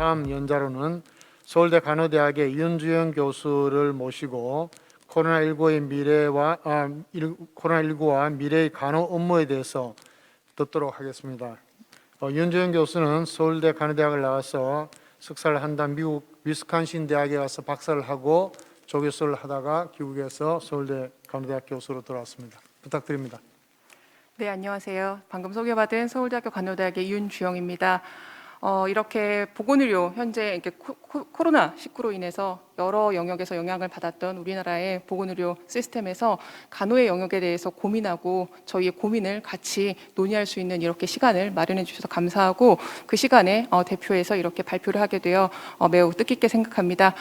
다음 연자로는 서울대 간호대학의 이윤주영 교수를 모시고 코로나19와 미래의 간호 업무에 대해서 듣도록 하겠습니다. 이윤주영 교수는 서울대 간호대학을 나와서 석사를 한 다음 미국 위스콘신 대학에 가서 박사를 하고 조교수를 하다가 귀국해서 서울대 간호대학 교수로 돌아왔습니다. 부탁드립니다. 네, 안녕하세요. 방금 소개받은 서울대학교 간호대학의 이윤주영입니다. 이렇게 보건의료 현재 코로나19로 인해서 여러 영역에서 영향을 받았던 우리나라의 보건의료 시스템에서 간호의 영역에 대해서 고민하고 저희의 고민을 같이 논의할 수 있는 이렇게 시간을 마련해 주셔서 감사하고 그 시간에 대표해서 이렇게 발표를 하게 되어 매우 뜻깊게 생각합니다.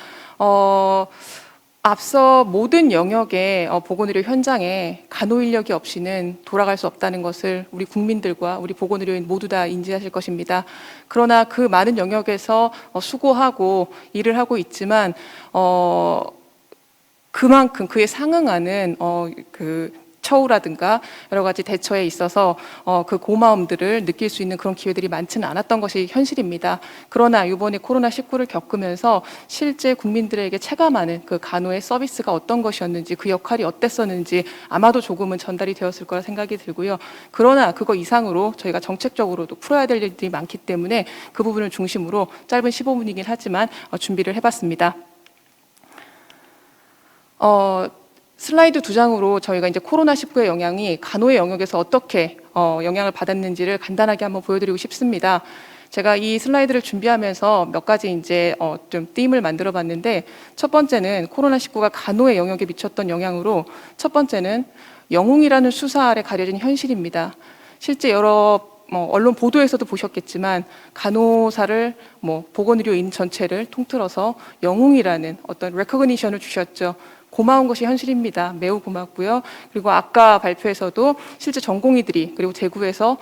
앞서 모든 영역의 보건의료 현장에 간호 인력이 없이는 돌아갈 수 없다는 것을 우리 국민들과 우리 보건의료인 모두 다 인지하실 것입니다. 그러나 그 많은 영역에서 수고하고 일을 하고 있지만 그만큼 그에 상응하는 처우라든가 여러 가지 대처에 있어서 그 고마움들을 느낄 수 있는 그런 기회들이 많지는 않았던 것이 현실입니다. 그러나 이번에 코로나19를 겪으면서 실제 국민들에게 체감하는 그 간호의 서비스가 어떤 것이었는지 그 역할이 어땠었는지 아마도 조금은 전달이 되었을 거라 생각이 들고요. 그러나 그거 이상으로 저희가 정책적으로도 풀어야 될 일들이 많기 때문에 그 부분을 중심으로 짧은 15분이긴 하지만 준비를 해봤습니다. 슬라이드 2장으로 저희가 이제 코로나19의 영향이 간호의 영역에서 어떻게 영향을 받았는지를 간단하게 한번 보여드리고 싶습니다. 제가 이 슬라이드를 준비하면서 몇 가지 이제 좀 띠임을 만들어 봤는데 첫 번째는 코로나19가 간호의 영역에 미쳤던 영향으로 첫 번째는 영웅이라는 수사 아래 가려진 현실입니다. 실제 여러 언론 보도에서도 보셨겠지만 간호사를 보건의료인 전체를 통틀어서 영웅이라는 어떤 레코그니션을 주셨죠. 고마운 것이 현실입니다. 매우 고맙고요. 그리고 아까 발표에서도 실제 전공의들이 그리고 대구에서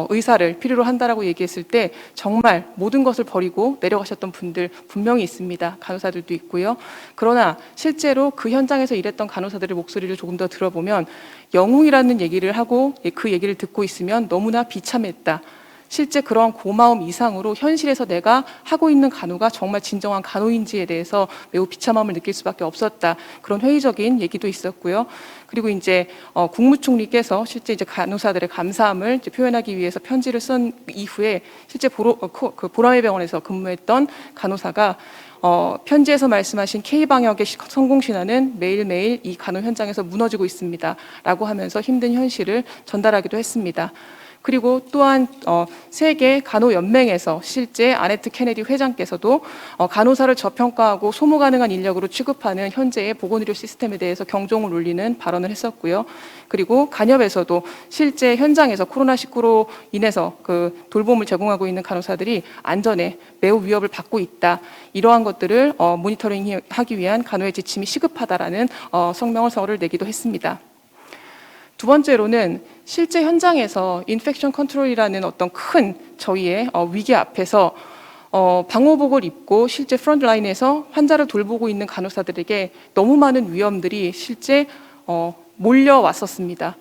의사를 필요로 한다라고 얘기했을 때 정말 모든 것을 버리고 내려가셨던 분들 분명히 있습니다. 간호사들도 있고요. 그러나 실제로 그 현장에서 일했던 간호사들의 목소리를 조금 더 들어보면 영웅이라는 얘기를 하고 그 얘기를 듣고 있으면 너무나 비참했다. 실제 그런 고마움 이상으로 현실에서 내가 하고 있는 간호가 정말 진정한 간호인지에 대해서 매우 비참함을 느낄 수밖에 없었다. 그런 회의적인 얘기도 있었고요. 그리고 이제 국무총리께서 실제 이제 간호사들의 감사함을 이제 표현하기 위해서 편지를 쓴 이후에 실제 보라매 병원에서 근무했던 간호사가 편지에서 말씀하신 K방역의 성공신화는 매일매일 이 간호 현장에서 무너지고 있습니다. 라고 하면서 힘든 현실을 전달하기도 했습니다. 그리고 또한 세계 간호연맹에서 실제 아네트 케네디 회장께서도 간호사를 저평가하고 소모 가능한 인력으로 취급하는 현재의 보건의료 시스템에 대해서 경종을 울리는 발언을 했었고요. 그리고 간협에서도 실제 현장에서 코로나19로 인해서 그 돌봄을 제공하고 있는 간호사들이 안전에 매우 위협을 받고 있다. 이러한 것들을 모니터링하기 위한 간호의 지침이 시급하다라는 성명서를 내기도 했습니다. 두 번째로는 실제 현장에서 인펙션 컨트롤이라는 어떤 큰 저희의 위기 앞에서 방호복을 입고 실제 프론트라인에서 환자를 돌보고 있는 간호사들에게 너무 많은 위험들이 실제 몰려왔었습니다.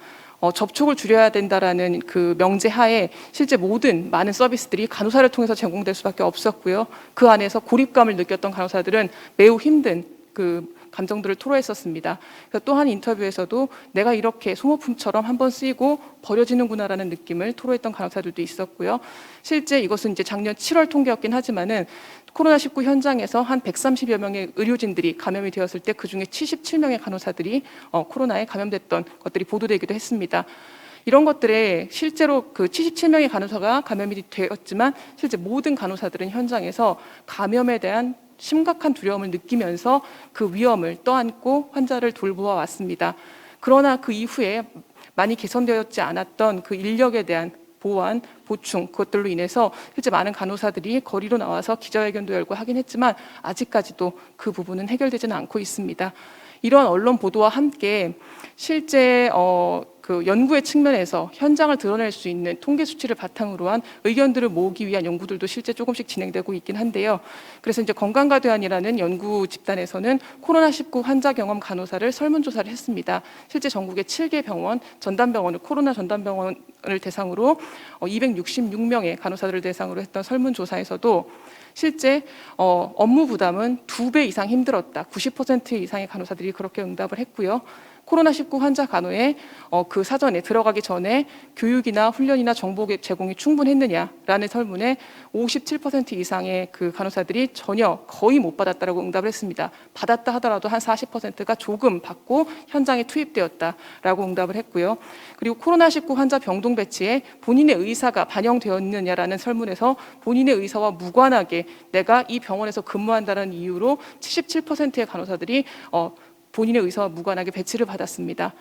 접촉을 줄여야 된다라는 그 명제하에 실제 모든 많은 서비스들이 간호사를 통해서 제공될 수밖에 없었고요. 그 안에서 고립감을 느꼈던 간호사들은 매우 힘든 그 감정들을 토로했었습니다. 또 한 인터뷰에서도 내가 이렇게 소모품처럼 한번 쓰이고 버려지는구나라는 느낌을 토로했던 간호사들도 있었고요. 실제 이것은 이제 작년 7월 통계였긴 하지만은 코로나19 현장에서 한 130여 명의 의료진들이 감염이 되었을 때 그중에 77명의 간호사들이 코로나에 감염됐던 것들이 보도되기도 했습니다. 이런 것들에 실제로 그 77명의 간호사가 감염이 되었지만 실제 모든 간호사들은 현장에서 감염에 대한 심각한 두려움을 느끼면서 그 위험을 떠안고 환자를 돌보아 왔습니다. 그러나 그 이후에 많이 개선되었지 않았던 그 인력에 대한 보완, 보충 그것들로 인해서 실제 많은 간호사들이 거리로 나와서 기자회견도 열고 하긴 했지만 아직까지도 그 부분은 해결되지는 않고 있습니다. 이러한 언론 보도와 함께 실제 그 연구의 측면에서 현장을 드러낼 수 있는 통계 수치를 바탕으로 한 의견들을 모으기 위한 연구들도 실제 조금씩 진행되고 있긴 한데요. 그래서 이제 건강가대안이라는 연구 집단에서는 코로나19 환자 경험 간호사를 설문조사를 했습니다. 실제 전국의 7개 병원, 전담병원을 코로나 전담병원을 대상으로 266명의 간호사들을 대상으로 했던 설문조사에서도 실제 업무 부담은 2배 이상 힘들었다. 90% 이상의 간호사들이 그렇게 응답을 했고요. 코로나19 환자 간호에 그 사전에 들어가기 전에 교육이나 훈련이나 정보 제공이 충분했느냐라는 설문에 57% 이상의 그 간호사들이 전혀 거의 못 받았다라고 응답을 했습니다. 받았다 하더라도 한 40%가 조금 받고 현장에 투입되었다라고 응답을 했고요. 그리고 코로나19 환자 병동 배치에 본인의 의사가 반영되었느냐라는 설문에서 본인의 의사와 무관하게 내가 이 병원에서 근무한다는 이유로 77%의 간호사들이 본인의 의사와 무관하게 배치를 받았습니다.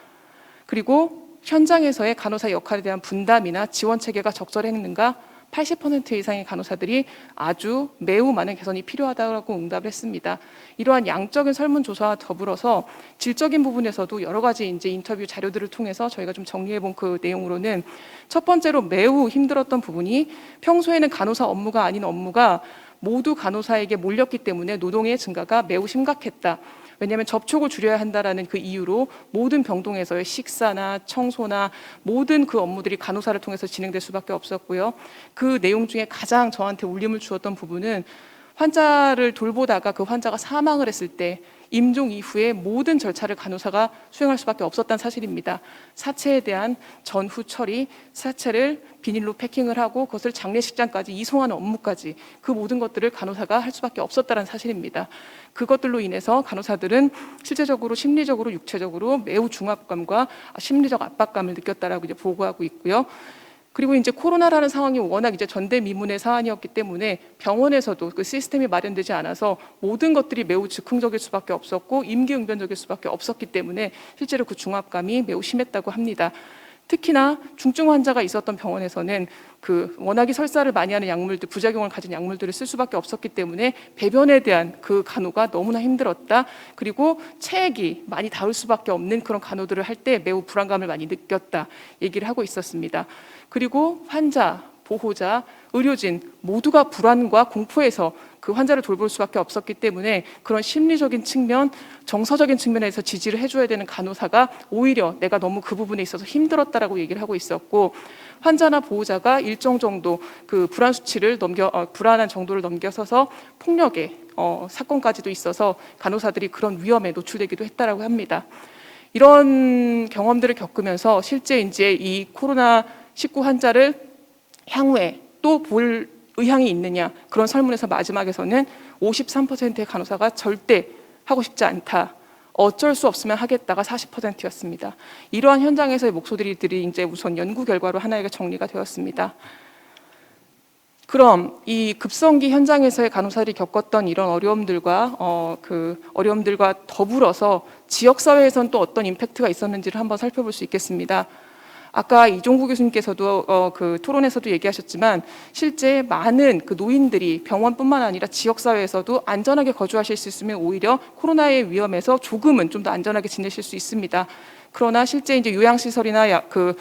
그리고 현장에서의 간호사 역할에 대한 분담이나 지원 체계가 적절했는가? 80% 이상의 간호사들이 아주 매우 많은 개선이 필요하다고 응답을 했습니다. 이러한 양적인 설문조사와 더불어서 질적인 부분에서도 여러 가지 이제 인터뷰 자료들을 통해서 저희가 좀 정리해본 그 내용으로는 첫 번째로 매우 힘들었던 부분이 평소에는 간호사 업무가 아닌 업무가 모두 간호사에게 몰렸기 때문에 노동의 증가가 매우 심각했다. 왜냐하면 접촉을 줄여야 한다라는 그 이유로 모든 병동에서의 식사나 청소나 모든 그 업무들이 간호사를 통해서 진행될 수밖에 없었고요. 그 내용 중에 가장 저한테 울림을 주었던 부분은 환자를 돌보다가 그 환자가 사망을 했을 때 임종 이후에 모든 절차를 간호사가 수행할 수밖에 없었다는 사실입니다. 사체에 대한 전후 처리, 사체를 비닐로 패킹을 하고 그것을 장례식장까지 이송하는 업무까지 그 모든 것들을 간호사가 할 수밖에 없었다는 사실입니다. 그것들로 인해서 간호사들은 실제적으로 심리적으로 육체적으로 매우 중압감과 심리적 압박감을 느꼈다라고 이제 보고하고 있고요. 그리고 이제 코로나라는 상황이 워낙 이제 전대미문의 사안이었기 때문에 병원에서도 그 시스템이 마련되지 않아서 모든 것들이 매우 즉흥적일 수밖에 없었고 임기응변적일 수밖에 없었기 때문에 실제로 그 중압감이 매우 심했다고 합니다. 특히나 중증 환자가 있었던 병원에서는 그 워낙에 설사를 많이 하는 약물들, 부작용을 가진 약물들을 쓸 수밖에 없었기 때문에 배변에 대한 그 간호가 너무나 힘들었다. 그리고 체액이 많이 닿을 수밖에 없는 그런 간호들을 할 때 매우 불안감을 많이 느꼈다. 얘기를 하고 있었습니다. 그리고 환자, 보호자, 의료진 모두가 불안과 공포에서 그 환자를 돌볼 수밖에 없었기 때문에 그런 심리적인 측면, 정서적인 측면에서 지지를 해줘야 되는 간호사가 오히려 내가 너무 그 부분에 있어서 힘들었다라고 얘기를 하고 있었고, 환자나 보호자가 일정 정도 그 불안 수치를 불안한 정도를 넘겨서서 폭력의 사건까지도 있어서 간호사들이 그런 위험에 노출되기도 했다라고 합니다. 이런 경험들을 겪으면서 실제 이제 이 코로나19 환자를 향후에 또 볼 의향이 있느냐, 그런 설문에서 마지막에서는 53%의 간호사가 절대 하고 싶지 않다, 어쩔 수 없으면 하겠다가 40%였습니다. 이러한 현장에서의 목소리들이 이제 우선 연구 결과로 하나의 정리가 되었습니다. 그럼 이 급성기 현장에서의 간호사들이 겪었던 이런 어려움들과 어려움들과 더불어서 지역사회에서는 또 어떤 임팩트가 있었는지를 한번 살펴볼 수 있겠습니다. 아까 이종구 교수님께서도 그 토론에서도 얘기하셨지만 실제 많은 그 노인들이 병원뿐만 아니라 지역사회에서도 안전하게 거주하실 수 있으면 오히려 코로나의 위험에서 조금은 좀 더 안전하게 지내실 수 있습니다. 그러나 실제 이제 요양시설이나 그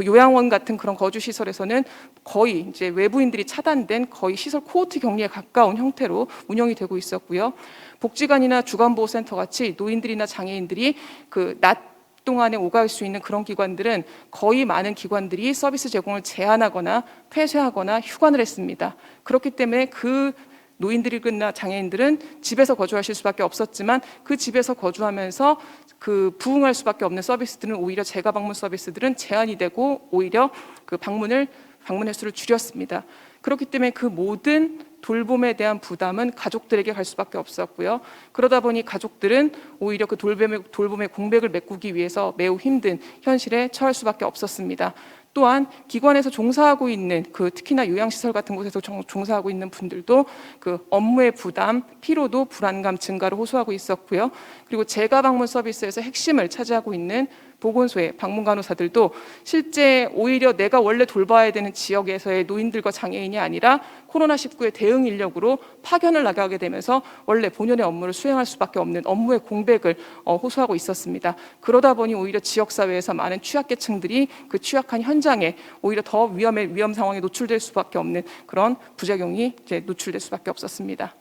요양원 같은 그런 거주시설에서는 거의 이제 외부인들이 차단된 거의 시설 코호트 격리에 가까운 형태로 운영이 되고 있었고요. 복지관이나 주간보호센터 같이 노인들이나 장애인들이 그 낮 동안에 오갈 수 있는 그런 기관들은 거의 많은 기관들이 서비스 제공을 제한하거나 폐쇄하거나 휴관을 했습니다. 그렇기 때문에 그 노인들이나 장애인들은 집에서 거주하실 수밖에 없었지만 그 집에서 거주하면서 그 부응할 수밖에 없는 서비스들은 오히려 재가 방문 서비스들은 제한이 되고 오히려 그 방문 횟수를 줄였습니다. 그렇기 때문에 그 모든 돌봄에 대한 부담은 가족들에게 갈 수밖에 없었고요. 그러다 보니 가족들은 오히려 그 돌봄의 공백을 메꾸기 위해서 매우 힘든 현실에 처할 수밖에 없었습니다. 또한 기관에서 종사하고 있는 특히나 요양시설 같은 곳에서 종사하고 있는 분들도 그 업무의 부담, 피로도, 불안감 증가를 호소하고 있었고요. 그리고 재가 방문 서비스에서 핵심을 차지하고 있는 보건소의 방문 간호사들도 실제 오히려 내가 원래 돌봐야 되는 지역에서의 노인들과 장애인이 아니라 코로나19의 대응 인력으로 파견을 나가게 되면서 원래 본연의 업무를 수행할 수밖에 없는 업무의 공백을 호소하고 있었습니다. 그러다 보니 오히려 지역사회에서 많은 취약계층들이 그 취약한 현장에 오히려 더 위험 상황에 노출될 수밖에 없는 그런 부작용이 이제 노출될 수밖에 없었습니다.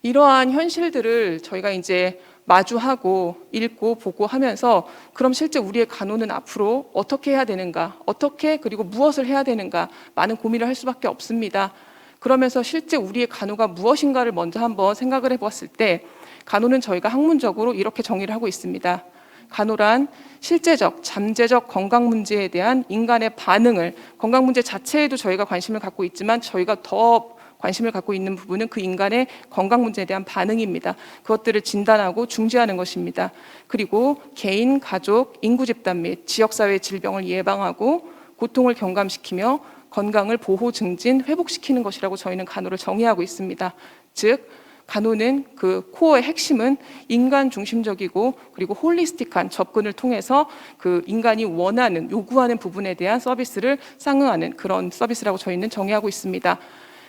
이러한 현실들을 저희가 이제 마주하고 읽고 보고 하면서 그럼 실제 우리의 간호는 앞으로 어떻게 해야 되는가, 어떻게 그리고 무엇을 해야 되는가 많은 고민을 할 수밖에 없습니다. 그러면서 실제 우리의 간호가 무엇인가를 먼저 한번 생각을 해보았을 때 간호는 저희가 학문적으로 이렇게 정의를 하고 있습니다. 간호란 실제적, 잠재적 건강 문제에 대한 인간의 반응을, 건강 문제 자체에도 저희가 관심을 갖고 있지만 저희가 더 관심을 갖고 있는 부분은 그 인간의 건강 문제에 대한 반응입니다. 그것들을 진단하고 중지하는 것입니다. 그리고 개인, 가족, 인구 집단 및 지역사회의 질병을 예방하고 고통을 경감시키며 건강을 보호, 증진, 회복시키는 것이라고 저희는 간호를 정의하고 있습니다. 즉 간호는 그 코어의 핵심은 인간 중심적이고 그리고 홀리스틱한 접근을 통해서 그 인간이 원하는, 요구하는 부분에 대한 서비스를 상응하는 그런 서비스라고 저희는 정의하고 있습니다.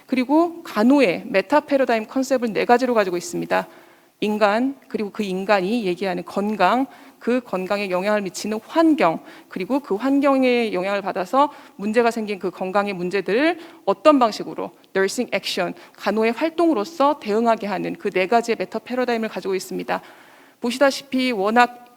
그리고 간호의 메타 패러다임 컨셉을 4가지로 가지고 있습니다. 인간, 그리고 그 인간이 얘기하는 건강, 그 건강에 영향을 미치는 환경, 그리고 그 환경에 영향을 받아서 문제가 생긴 그 건강의 문제들을 어떤 방식으로 너싱 액션, 간호의 활동으로서 대응하게 하는 그 4가지의 메타 패러다임을 가지고 있습니다. 보시다시피 워낙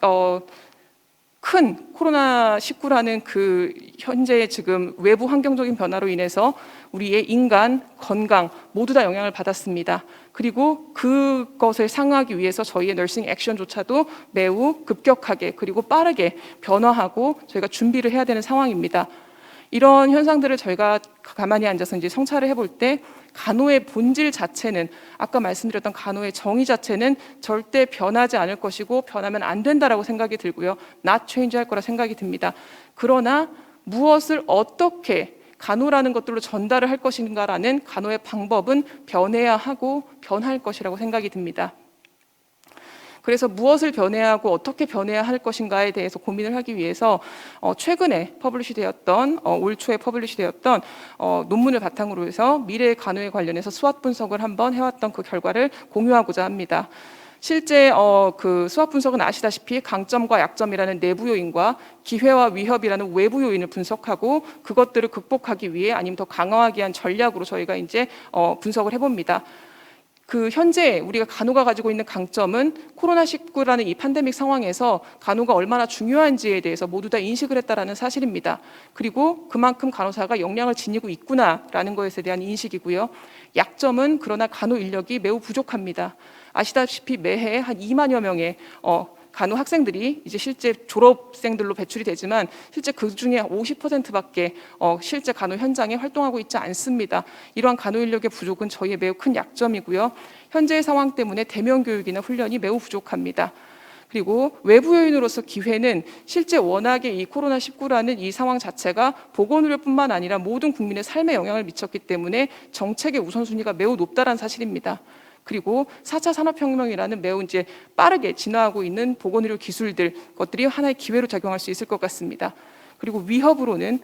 큰 코로나19라는 그 현재의 지금 외부 환경적인 변화로 인해서 우리의 인간, 건강 모두 다 영향을 받았습니다. 그리고 그것을 상응하기 위해서 저희의 너싱 액션조차도 매우 급격하게 그리고 빠르게 변화하고 저희가 준비를 해야 되는 상황입니다. 이런 현상들을 저희가 가만히 앉아서 이제 성찰을 해볼 때 간호의 본질 자체는 아까 말씀드렸던 간호의 정의 자체는 절대 변하지 않을 것이고 변하면 안 된다라고 생각이 들고요. not change 할 거라 생각이 듭니다. 그러나 무엇을 어떻게 간호라는 것들로 전달을 할 것인가라는 간호의 방법은 변해야 하고 변할 것이라고 생각이 듭니다. 그래서 무엇을 변해야 하고 어떻게 변해야 할 것인가에 대해서 고민을 하기 위해서 최근에 퍼블리시되었던 올 초에 퍼블리시되었던 논문을 바탕으로 해서 미래의 간호에 관련해서 수학 분석을 한번 해왔던 그 결과를 공유하고자 합니다. 실제 그 수학 분석은 아시다시피 강점과 약점이라는 내부 요인과 기회와 위협이라는 외부 요인을 분석하고 그것들을 극복하기 위해 아니면 더 강화하기 위한 전략으로 저희가 이제 분석을 해봅니다. 그 현재 우리가 간호가 가지고 있는 강점은 코로나19라는 이 팬데믹 상황에서 간호가 얼마나 중요한지에 대해서 모두 다 인식을 했다라는 사실입니다. 그리고 그만큼 간호사가 역량을 지니고 있구나라는 것에 대한 인식이고요. 약점은 그러나 간호 인력이 매우 부족합니다. 아시다시피 매해 한 2만여 명의 간호 학생들이 이제 실제 졸업생들로 배출이 되지만 실제 그 중에 50%밖에 실제 간호 현장에 활동하고 있지 않습니다. 이러한 간호 인력의 부족은 저희의 매우 큰 약점이고요. 현재의 상황 때문에 대면 교육이나 훈련이 매우 부족합니다. 그리고 외부 요인으로서 기회는 실제 워낙에 이 코로나19라는 이 상황 자체가 보건의료뿐만 아니라 모든 국민의 삶에 영향을 미쳤기 때문에 정책의 우선순위가 매우 높다는 사실입니다. 그리고 4차 산업혁명이라는 매우 이제 빠르게 진화하고 있는 보건의료 기술들, 것들이 하나의 기회로 작용할 수 있을 것 같습니다. 그리고 위협으로는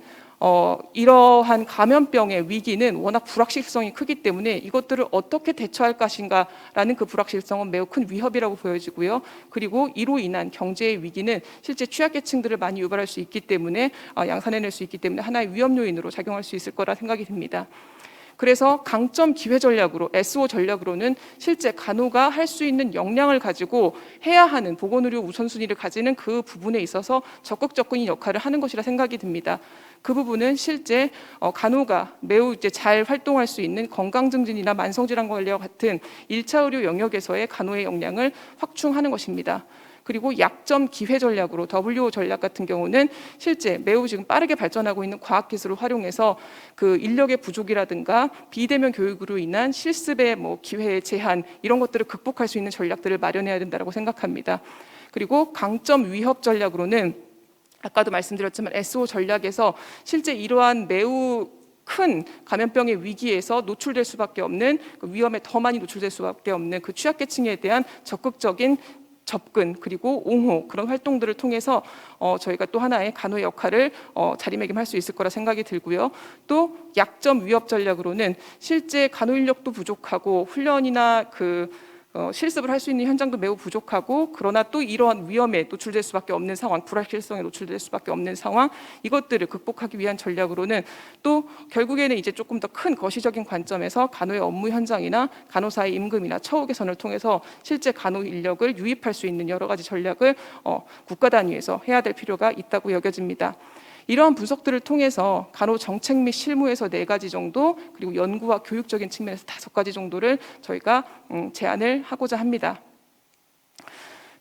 이러한 감염병의 위기는 워낙 불확실성이 크기 때문에 이것들을 어떻게 대처할 것인가라는 그 불확실성은 매우 큰 위협이라고 보여지고요. 그리고 이로 인한 경제의 위기는 실제 취약계층들을 많이 유발할 수 있기 때문에 양산해낼 수 있기 때문에 하나의 위험 요인으로 작용할 수 있을 거라 생각이 듭니다. 그래서 강점 기회 전략으로 SO 전략으로는 실제 간호가 할 수 있는 역량을 가지고 해야 하는 보건의료 우선순위를 가지는 그 부분에 있어서 적극적인 역할을 하는 것이라 생각이 듭니다. 그 부분은 실제 간호가 매우 이제 잘 활동할 수 있는 건강증진이나 만성질환 관리와 같은 1차 의료 영역에서의 간호의 역량을 확충하는 것입니다. 그리고 약점 기회 전략으로 WHO 전략 같은 경우는 실제 매우 지금 빠르게 발전하고 있는 과학기술을 활용해서 그 인력의 부족이라든가 비대면 교육으로 인한 실습의 기회의 제한 이런 것들을 극복할 수 있는 전략들을 마련해야 된다고 생각합니다. 그리고 강점 위협 전략으로는 아까도 말씀드렸지만 SO 전략에서 실제 이러한 매우 큰 감염병의 위기에서 노출될 수밖에 없는 그 위험에 더 많이 노출될 수밖에 없는 그 취약계층에 대한 적극적인 접근 그리고 옹호 그런 활동들을 통해서 저희가 또 하나의 간호의 역할을 자리매김할 수 있을 거라 생각이 들고요. 또 약점 위협 전략으로는 실제 간호 인력도 부족하고 훈련이나 실습을 할 수 있는 현장도 매우 부족하고 그러나 또 이러한 위험에 노출될 수밖에 없는 상황, 불확실성에 노출될 수밖에 없는 상황 이것들을 극복하기 위한 전략으로는 또 결국에는 이제 조금 더 큰 거시적인 관점에서 간호의 업무 현장이나 간호사의 임금이나 처우 개선을 통해서 실제 간호 인력을 유입할 수 있는 여러 가지 전략을 국가 단위에서 해야 될 필요가 있다고 여겨집니다. 이러한 분석들을 통해서 간호 정책 및 실무에서 4가지 정도 그리고 연구와 교육적인 측면에서 5가지 정도를 저희가 제안을 하고자 합니다.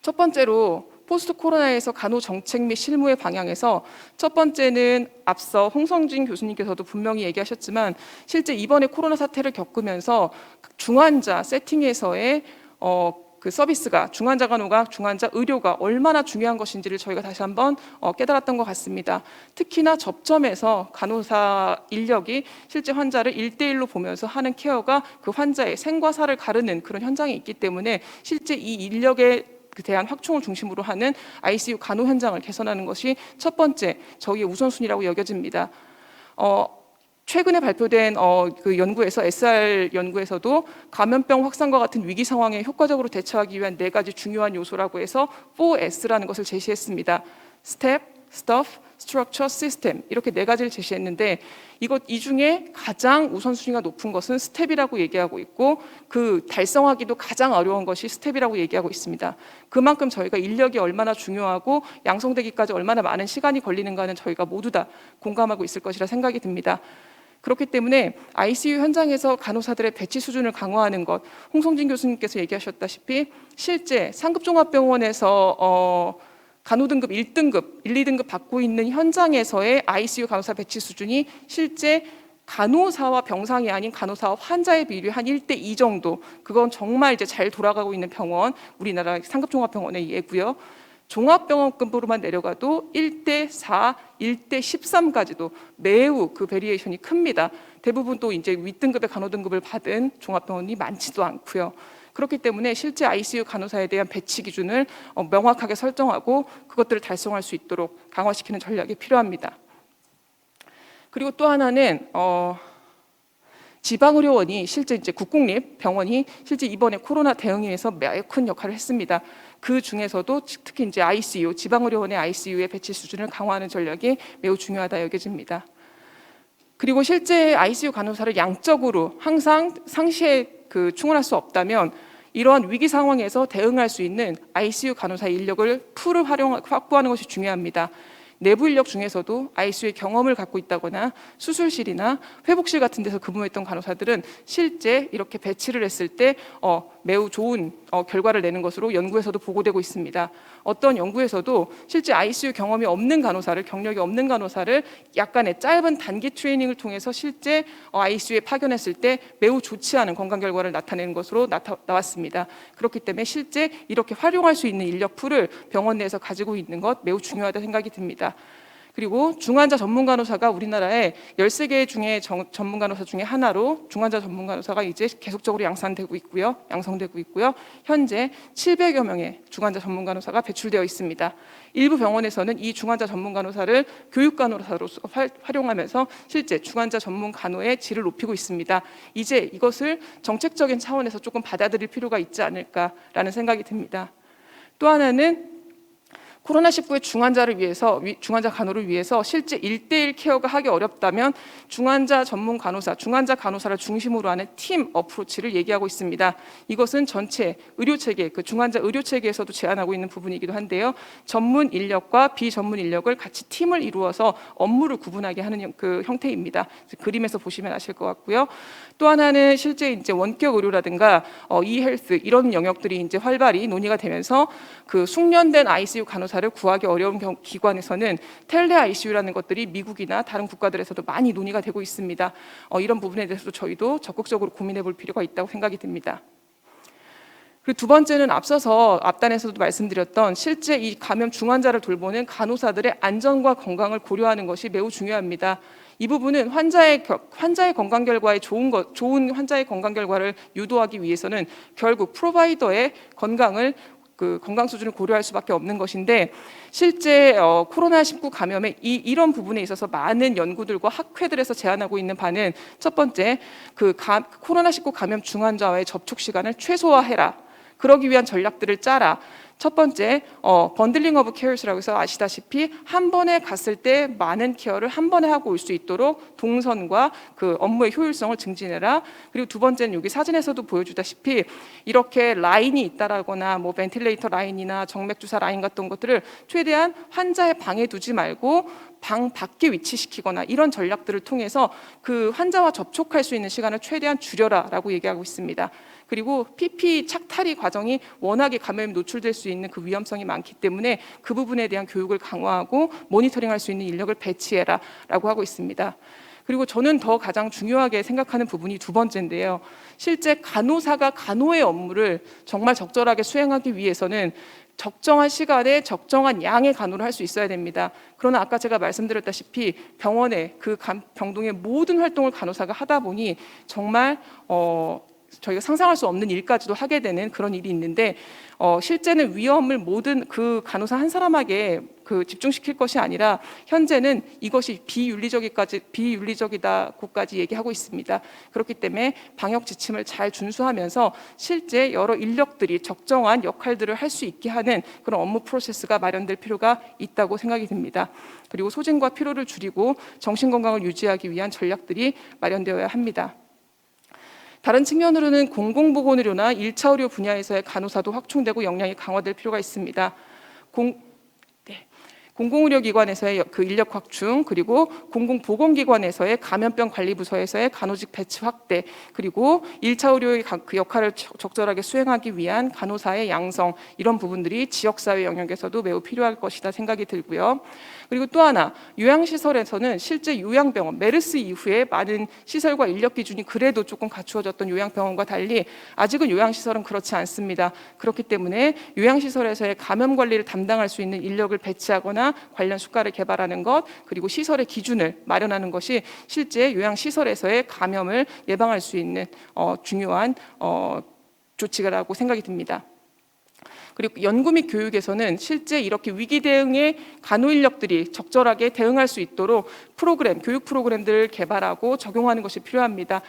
첫 번째로 포스트 코로나에서 간호 정책 및 실무의 방향에서 첫 번째는 앞서 홍성진 교수님께서도 분명히 얘기하셨지만 실제 이번에 코로나 사태를 겪으면서 중환자 세팅에서의 서비스가 중환자 간호가 중환자 의료가 얼마나 중요한 것인지를 저희가 다시 한번 깨달았던 것 같습니다. 특히나 접점에서 간호사 인력이 실제 환자를 1대1로 보면서 하는 케어가 그 환자의 생과 사를 가르는 그런 현장이 있기 때문에 실제 이 인력에 대한 확충을 중심으로 하는 ICU 간호 현장을 개선하는 것이 첫 번째 저희의 우선순위라고 여겨집니다. 최근에 발표된 연구에서 SR 연구에서도 감염병 확산과 같은 위기 상황에 효과적으로 대처하기 위한 4가지 중요한 요소라고 해서 4S라는 것을 제시했습니다. Step, Stuff, Structure, System 이렇게 4가지를 제시했는데 이 중에 가장 우선순위가 높은 것은 스텝이라고 얘기하고 있고 그 달성하기도 가장 어려운 것이 스텝이라고 얘기하고 있습니다. 그만큼 저희가 인력이 얼마나 중요하고 양성되기까지 얼마나 많은 시간이 걸리는가는 저희가 모두 다 공감하고 있을 것이라 생각이 듭니다. 그렇기 때문에 ICU 현장에서 간호사들의 배치 수준을 강화하는 것, 홍성진 교수님께서 얘기하셨다시피 실제 상급종합병원에서 간호 등급 1등급, 1, 2등급 받고 있는 현장에서의 ICU 간호사 배치 수준이 실제 간호사와 병상이 아닌 간호사와 환자의 비율이 한 1대2 정도, 그건 정말 이제 잘 돌아가고 있는 병원, 우리나라 상급종합병원의 예고요. 종합병원급으로만 내려가도 1대4, 1대13까지도 매우 그 베리에이션이 큽니다. 대부분 또 이제 윗등급의 간호등급을 받은 종합병원이 많지도 않고요. 그렇기 때문에 실제 ICU 간호사에 대한 배치 기준을 명확하게 설정하고 그것들을 달성할 수 있도록 강화시키는 전략이 필요합니다. 그리고 또 하나는 지방의료원이 실제 이제 국공립병원이 실제 이번에 코로나 대응에서 매우 큰 역할을 했습니다. 그 중에서도 특히 이제 ICU, 지방의료원의 ICU의 배치 수준을 강화하는 전략이 매우 중요하다 여겨집니다. 그리고 실제 ICU 간호사를 양적으로 항상 상시에 충원할 수 없다면 이러한 위기 상황에서 대응할 수 있는 ICU 간호사 인력을 풀을 확보하는 것이 중요합니다. 내부 인력 중에서도 ICU의 경험을 갖고 있다거나 수술실이나 회복실 같은 데서 근무했던 간호사들은 실제 이렇게 배치를 했을 때 매우 좋은 결과를 내는 것으로 연구에서도 보고되고 있습니다. 어떤 연구에서도 실제 ICU 경험이 없는 간호사를, 경력이 없는 간호사를 약간의 짧은 단기 트레이닝을 통해서 실제 ICU에 파견했을 때 매우 좋지 않은 건강 결과를 나타내는 것으로 나왔습니다. 그렇기 때문에 실제 이렇게 활용할 수 있는 인력 풀을 병원 내에서 가지고 있는 것 매우 중요하다 생각이 듭니다. 그리고 중환자 전문 간호사가 우리나라에 13개 중에 전문 간호사 중에 하나로 중환자 전문 간호사가 이제 계속적으로 양성되고 있고요. 현재 700여 명의 중환자 전문 간호사가 배출되어 있습니다. 일부 병원에서는 이 중환자 전문 간호사를 교육 간호사로서 활용하면서 실제 중환자 전문 간호의 질을 높이고 있습니다. 이제 이것을 정책적인 차원에서 조금 받아들일 필요가 있지 않을까라는 생각이 듭니다. 또 하나는 코로나19의 중환자 간호를 위해서 실제 1대1 케어가 하기 어렵다면 중환자 간호사를 중심으로 하는 팀 어프로치를 얘기하고 있습니다. 이것은 전체 의료체계, 중환자 의료체계에서도 제안하고 있는 부분이기도 한데요. 전문 인력과 비전문 인력을 같이 팀을 이루어서 업무를 구분하게 하는 그 형태입니다. 그림에서 보시면 아실 것 같고요. 또 하나는 실제 이제 원격 의료라든가 이헬스 이런 영역들이 이제 활발히 논의가 되면서 그 숙련된 ICU 간호사를 구하기 어려운 기관에서는 텔레 ICU라는 것들이 미국이나 다른 국가들에서도 많이 논의가 되고 있습니다. 이런 부분에 대해서도 저희도 적극적으로 고민해 볼 필요가 있다고 생각이 듭니다. 그리고 두 번째는 앞서서 앞단에서도 말씀드렸던 실제 이 감염 중환자를 돌보는 간호사들의 안전과 건강을 고려하는 것이 매우 중요합니다. 이 부분은 환자의 건강 결과에 좋은 환자의 건강 결과를 유도하기 위해서는 결국 프로바이더의 건강을 그 건강 수준을 고려할 수밖에 없는 것인데 실제 코로나19 감염의 이런 부분에 있어서 많은 연구들과 학회들에서 제안하고 있는 바는 첫 번째, 코로나19 감염 중환자와의 접촉 시간을 최소화해라. 그러기 위한 전략들을 짜라. 첫 번째, 번들링 오브 케어스라고 해서 아시다시피 한 번에 갔을 때 많은 케어를 한 번에 하고 올 수 있도록 동선과 그 업무의 효율성을 증진해라. 그리고 두 번째는 여기 사진에서도 보여주다시피 이렇게 라인이 있다라거나 뭐 벤틸레이터 라인이나 정맥주사 라인 같은 것들을 최대한 환자의 방에 두지 말고 방 밖에 위치시키거나 이런 전략들을 통해서 그 환자와 접촉할 수 있는 시간을 최대한 줄여라라고 얘기하고 있습니다. 그리고 PPE 착탈이 과정이 워낙에 감염에 노출될 수 있는 그 위험성이 많기 때문에 그 부분에 대한 교육을 강화하고 모니터링할 수 있는 인력을 배치해라라고 하고 있습니다. 그리고 저는 더 가장 중요하게 생각하는 부분이 두 번째인데요. 실제 간호사가 간호의 업무를 정말 적절하게 수행하기 위해서는 적정한 시간에 적정한 양의 간호를 할 수 있어야 됩니다. 그러나 아까 제가 말씀드렸다시피 병원의 그 병동의 모든 활동을 간호사가 하다 보니 정말 저희가 상상할 수 없는 일까지도 하게 되는 그런 일이 있는데 실제는 위험을 모든 그 간호사 한 사람에게 집중시킬 것이 아니라 현재는 이것이 비윤리적이다고까지 얘기하고 있습니다. 그렇기 때문에 방역 지침을 잘 준수하면서 실제 여러 인력들이 적정한 역할들을 할 수 있게 하는 그런 업무 프로세스가 마련될 필요가 있다고 생각이 듭니다. 그리고 소진과 피로를 줄이고 정신 건강을 유지하기 위한 전략들이 마련되어야 합니다. 다른 측면으로는 공공보건의료나 1차 의료 분야에서의 간호사도 확충되고 역량이 강화될 필요가 있습니다. 공공의료기관에서의 그 인력 확충, 그리고 공공보건기관에서의 감염병 관리부서에서의 간호직 배치 확대, 그리고 1차 의료의 그 역할을 적절하게 수행하기 위한 간호사의 양성, 이런 부분들이 지역사회 영역에서도 매우 필요할 것이다 생각이 들고요. 그리고 또 하나, 요양시설에서는 실제 요양병원, 메르스 이후에 많은 시설과 인력 기준이 그래도 조금 갖추어졌던 요양병원과 달리 아직은 요양시설은 그렇지 않습니다. 그렇기 때문에 요양시설에서의 감염 관리를 담당할 수 있는 인력을 배치하거나 관련 수가를 개발하는 것, 그리고 시설의 기준을 마련하는 것이 실제 요양시설에서의 감염을 예방할 수 있는 중요한 조치라고 생각이 듭니다. 그리고 연구 및 교육에서는 실제 이렇게 위기 대응에 간호 인력들이 적절하게 대응할 수 있도록 교육 프로그램들을 개발하고 적용하는 것이 필요합니다.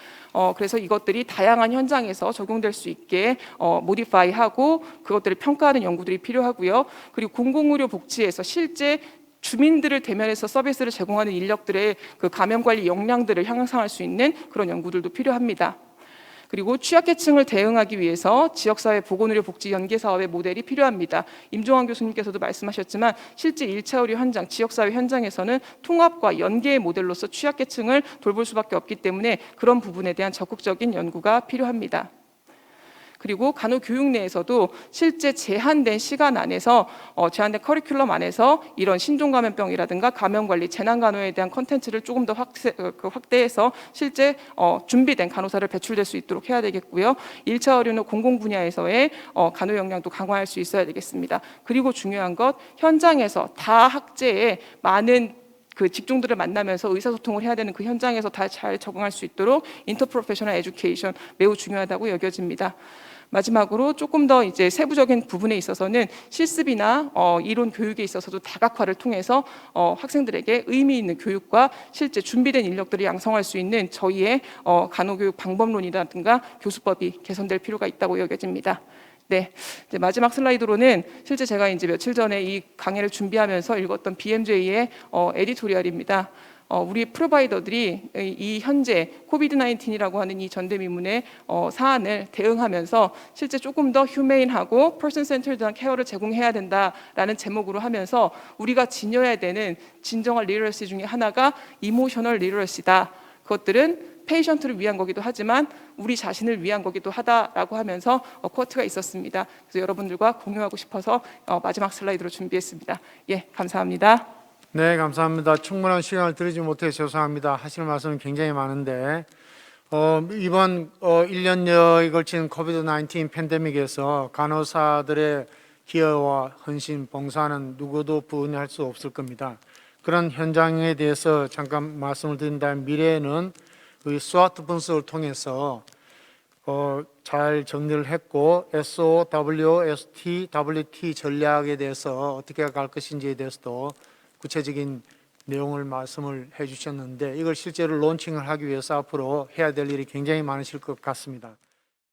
그래서 이것들이 다양한 현장에서 적용될 수 있게 모디파이하고 그것들을 평가하는 연구들이 필요하고요. 그리고 공공의료 복지에서 실제 주민들을 대면해서 서비스를 제공하는 인력들의 그 감염 관리 역량들을 향상할 수 있는 그런 연구들도 필요합니다. 그리고 취약계층을 대응하기 위해서 지역사회 보건의료 복지 연계 사업의 모델이 필요합니다. 임종환 교수님께서도 말씀하셨지만 실제 1차 의료 현장, 지역사회 현장에서는 통합과 연계의 모델로서 취약계층을 돌볼 수밖에 없기 때문에 그런 부분에 대한 적극적인 연구가 필요합니다. 그리고 간호교육 내에서도 실제 제한된 시간 안에서 제한된 커리큘럼 안에서 이런 신종감염병이라든가 감염관리, 재난간호에 대한 컨텐츠를 조금 더 확대해서 실제 준비된 간호사를 배출될 수 있도록 해야 되겠고요. 1차 의료는 공공 분야에서의 간호 역량도 강화할 수 있어야 되겠습니다. 그리고 중요한 것, 현장에서 다 학제에 많은 그 직종들을 만나면서 의사소통을 해야 되는 그 현장에서 다 잘 적응할 수 있도록 인터프로페셔널 에듀케이션 매우 중요하다고 여겨집니다. 마지막으로 조금 더 이제 세부적인 부분에 있어서는 실습이나 이론 교육에 있어서도 다각화를 통해서 학생들에게 의미 있는 교육과 실제 준비된 인력들을 양성할 수 있는 저희의 간호교육 방법론이라든가 교수법이 개선될 필요가 있다고 여겨집니다. 네, 이제 마지막 슬라이드로는 실제 제가 이제 며칠 전에 이 강의를 준비하면서 읽었던 BMJ의 에디토리얼입니다. 우리 프로바이더들이 이 현재 코비드-19이라고 하는 이 전대미문의 사안을 대응하면서 실제 조금 더 휴메인하고 퍼슨 센터드한 케어를 제공해야 된다라는 제목으로 하면서 우리가 지녀야 되는 진정한 리더러시 중에 하나가 이모셔널 리더러시다. 그것들은 페이션트를 위한 거기도 하지만 우리 자신을 위한 거기도 하다라고 하면서 쿼트가 있었습니다. 그래서 여러분들과 공유하고 싶어서 마지막 슬라이드로 준비했습니다. 예, 감사합니다. 네, 감사합니다. 충분한 시간을 드리지 못해 죄송합니다. 하실 말씀은 굉장히 많은데 이번 1년여에 걸친 코비드-19 팬데믹에서 간호사들의 기여와 헌신, 봉사는 누구도 부인할 수 없을 겁니다. 그런 현장에 대해서 잠깐 말씀을 드린다면 미래에는 이 스와트 분석을 통해서 잘 정리를 했고 SOW, ST, WT 전략에 대해서 어떻게 갈 것인지에 대해서도 구체적인 내용을 말씀을 해주셨는데 이걸 실제로 론칭을 하기 위해서 앞으로 해야 될 일이 굉장히 많으실 것 같습니다.